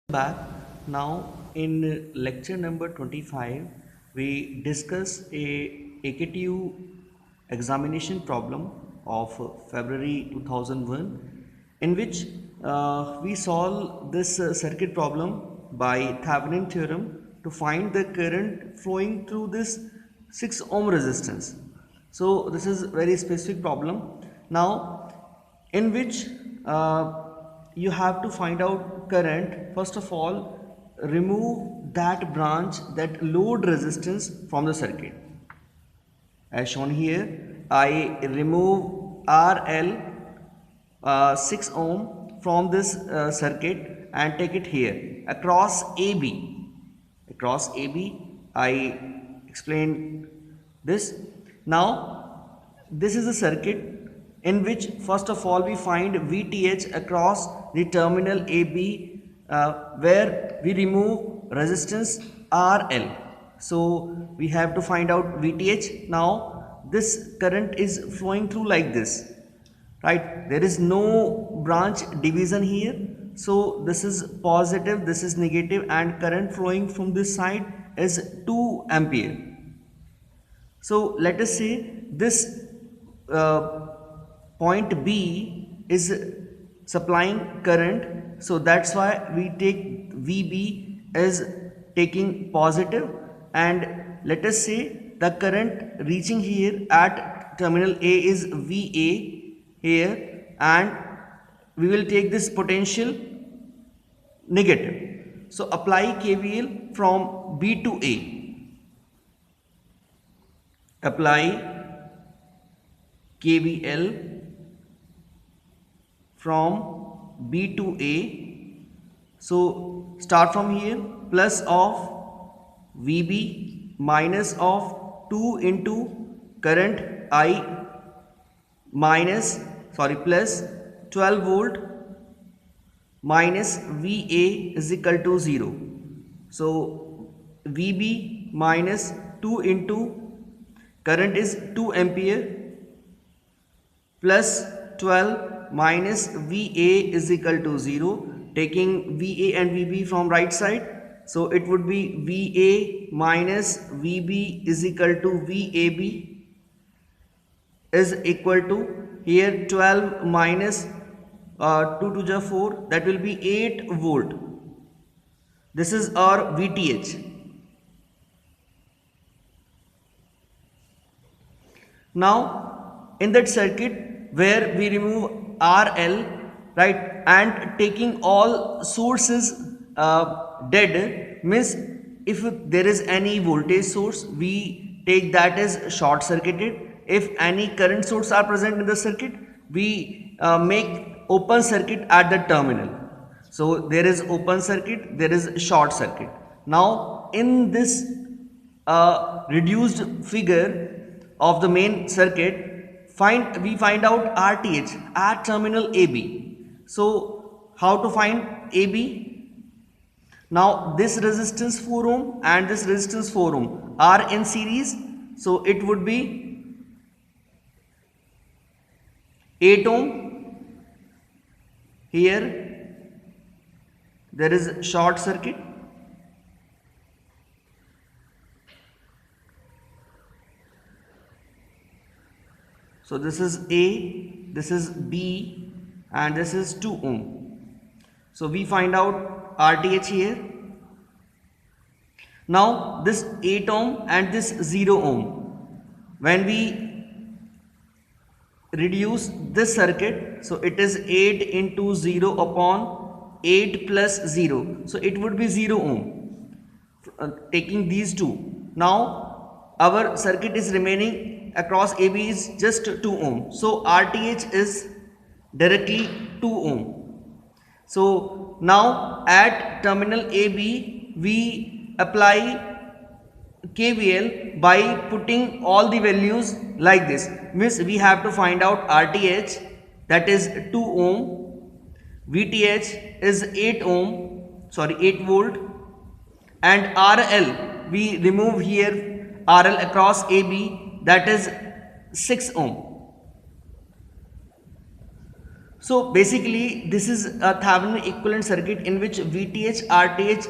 Back now in lecture number 25 we discuss a AKTU examination problem of February 2001 in which we solve this circuit problem by Thevenin theorem to find the current flowing through this 6 ohm resistance. So this is very specific problem now in which you have to find out current. First of all, remove that branch, that load resistance from the circuit. As shown here, I remove RL 6 ohm from this circuit and take it here across AB. Across AB, I explained this. Now, this is a circuit in which first of all we find VTH across the terminal AB where we remove resistance RL. So we have to find out VTH. Now this current is flowing through like this, right? There is no branch division here. So this is positive, this is negative, and current flowing from this side is 2 ampere. So let us say this point B is supplying current, so that's why we take VB as taking positive, and let us say the current reaching here at terminal A is VA here, and we will take this potential negative. So apply KVL from B to A. Apply KVL from B to A. So start from here, plus of VB minus of 2 into current I plus 12 volt minus VA is equal to 0. So VB minus 2 into current is 2 ampere plus 12 minus VA is equal to 0, taking VA and VB from right side. So it would be VA minus VB is equal to VAB is equal to here 12 minus 2 to the 4, that will be 8 volt. This is our VTH. Now in that circuit where we remove RL, right, and taking all sources dead, means if there is any voltage source we take that as short circuited. If any current source are present in the circuit, we make open circuit at the terminal. So there is open circuit, there is short circuit. Now in this reduced figure of the main circuit, we find out RTH at terminal AB. So how to find AB? Now this resistance 4 ohm and this resistance 4 ohm are in series, so it would be 8 ohm. Here there is short circuit. So this is A, this is B, and this is 2 ohm. So we find out RTH here. Now this 8 ohm and this 0 ohm, when we reduce this circuit, so it is 8 into 0 upon 8 plus 0. So it would be 0 ohm. Taking these two. Now our circuit is remaining across AB is just 2 ohm. So RTH is directly 2 ohm. So now at terminal AB we apply KVL by putting all the values like this. Means we have to find out RTH, that is 2 ohm, VTH is 8 volt, and RL we remove here RL across AB, that is 6 ohm. So basically this is a Thevenin equivalent circuit in which VTH, RTH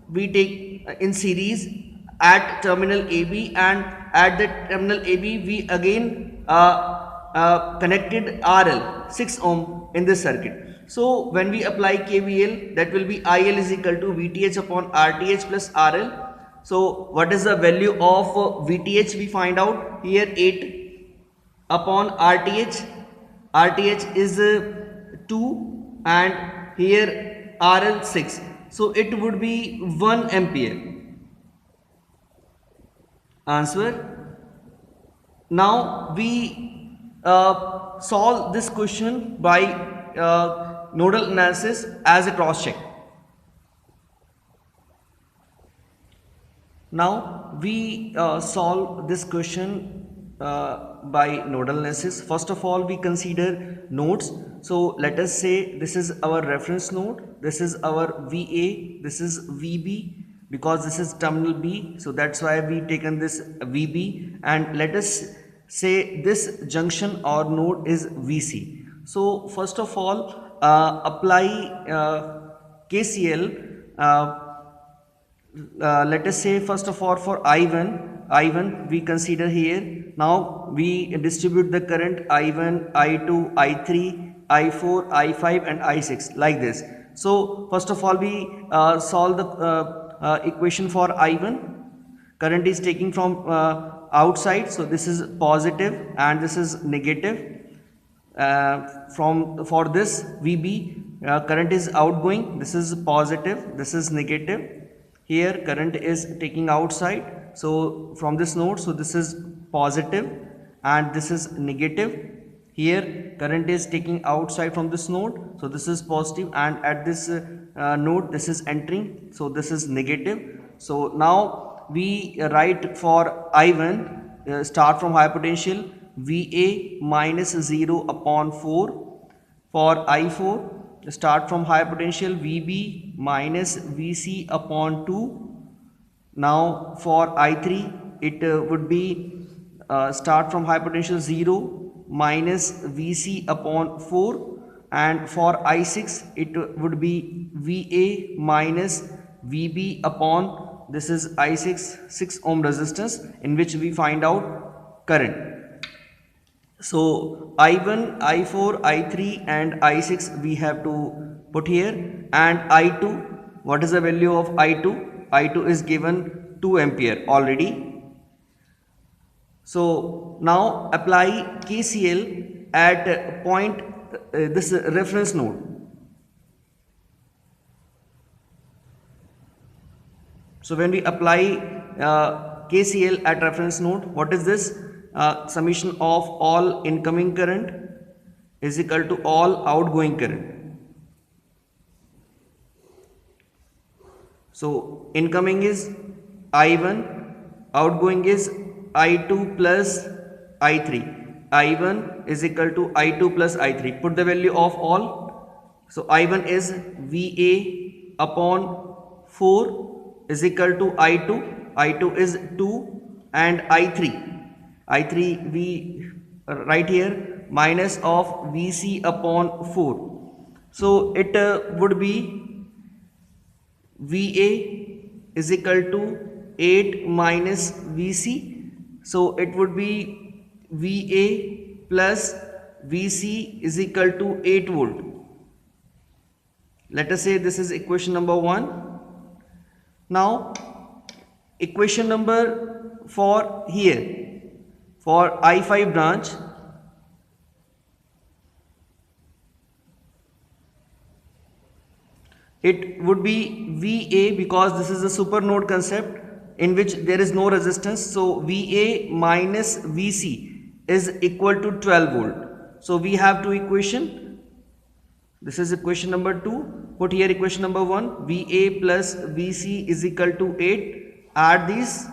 we take in series at terminal AB, and at the terminal AB we again connected RL 6 ohm in this circuit. So when we apply KVL, that will be IL is equal to VTH upon RTH plus RL. So what is the value of VTH? We find out here 8 upon RTH. RTH is 2 and here RL 6. So it would be 1 ampere. Answer. Now we solve this question by nodal analysis as a cross check. Now we solve this question by nodal analysis. First of all, we consider nodes. So let us say this is our reference node, this is our VA, this is VB, because this is terminal B, so that's why we taken this VB, and let us say this junction or node is VC. So first of all, apply KCL. Let us say first of all for I1 we consider here. Now we distribute the current I1, I2, I3, I4, I5 and I6 like this. So first of all we solve the equation for I1. Current is taking from outside, so this is positive and this is negative. For this VB, current is outgoing, this is positive, this is negative. Here current is taking outside, so from this node, so this is positive and this is negative. Here current is taking outside from this node, so this is positive, and at this node this is entering, so this is negative. So now we write for I1, start from high potential, VA minus 0 upon 4. For I4, start from high potential, VB minus VC upon 2. Now for I3 it would be start from high potential 0 minus Vc upon 4, and for I6 it would be Va minus Vb upon, this is I6 6 ohm resistance in which we find out current. So I1, I4, I3 and I6 we have to put here, and I2, what is the value of I2? I2 is given 2 ampere already. So now apply KCL at point this reference node. So when we apply KCL at reference node, what is this? Summation of all incoming current is equal to all outgoing current. So incoming is I1, outgoing is I2 plus I3. I1 is equal to I2 plus I3. Put the value of all. So I1 is VA upon 4 is equal to I2. I2 is 2, and I3 we write here minus of Vc upon 4. So it would be Va is equal to 8 minus Vc. So it would be Va plus Vc is equal to 8 volt. Let us say this is equation number 1. Now equation number for here, for I5 branch, it would be Va, because this is a super node concept in which there is no resistance. So Va minus Vc is equal to 12 volt. So we have two equation. This is equation number 2. Put here equation number 1. Va plus Vc is equal to 8. Add these.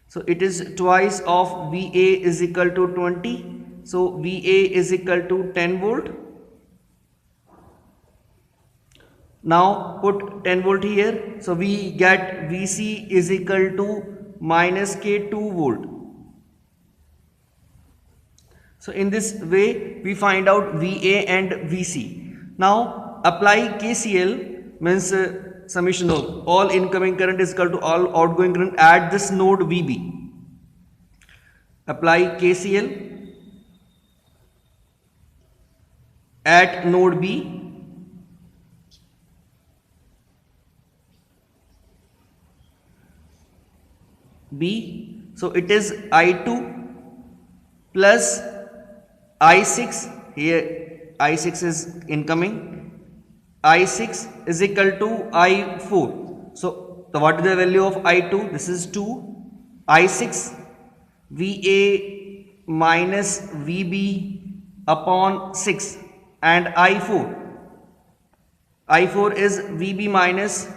So it is twice of Va is equal to 20. So Va is equal to 10 volt. Now put 10 volt here. So we get Vc is equal to minus K 2 volt. So in this way we find out VA and VC. Now apply KCL, means summation of all incoming current is equal to all outgoing current at this node VB. Apply KCL at node B. So it is I2 plus I6, here I6 is incoming, I6 is equal to I4. So what is the value of I2? This is 2, I6 VA minus VB upon 6, and I4 is VB minus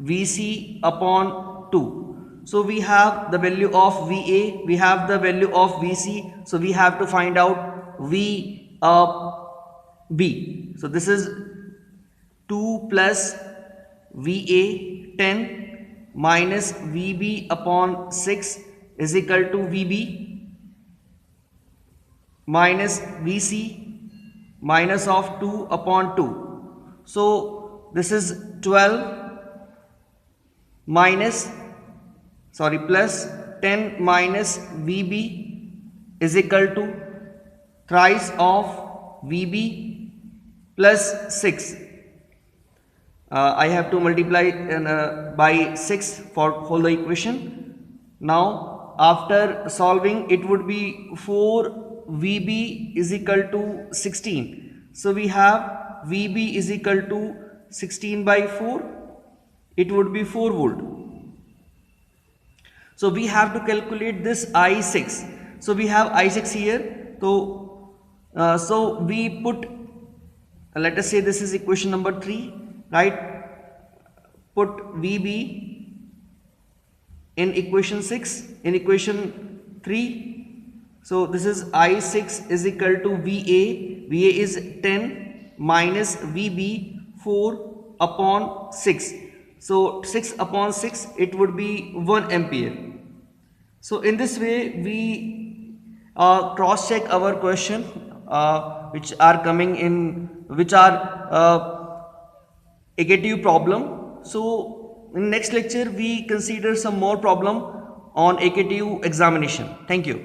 VC upon 2. So we have the value of VA, we have the value of VC, so we have to find out V B. So this is 2 plus VA 10 minus VB upon 6 is equal to VB minus VC minus of 2 upon 2. So this is 12 plus 10 minus VB is equal to thrice of VB plus 6. I have to multiply by 6 for the equation. Now after solving, it would be 4 VB is equal to 16. So we have VB is equal to 16 by 4. It would be 4 volt. So we have to calculate this I6. So we have I6 here. So we put, let us say this is equation number 3, right? Put VB in equation 6, in equation 3. So this is I6 is equal to VA. VA is 10 minus VB 4 upon 6. So 6 upon 6, it would be 1 ampere. So in this way we cross check our question which are coming in, which are negative problem. So in next lecture we consider some more problem on AKTU examination. Thank you.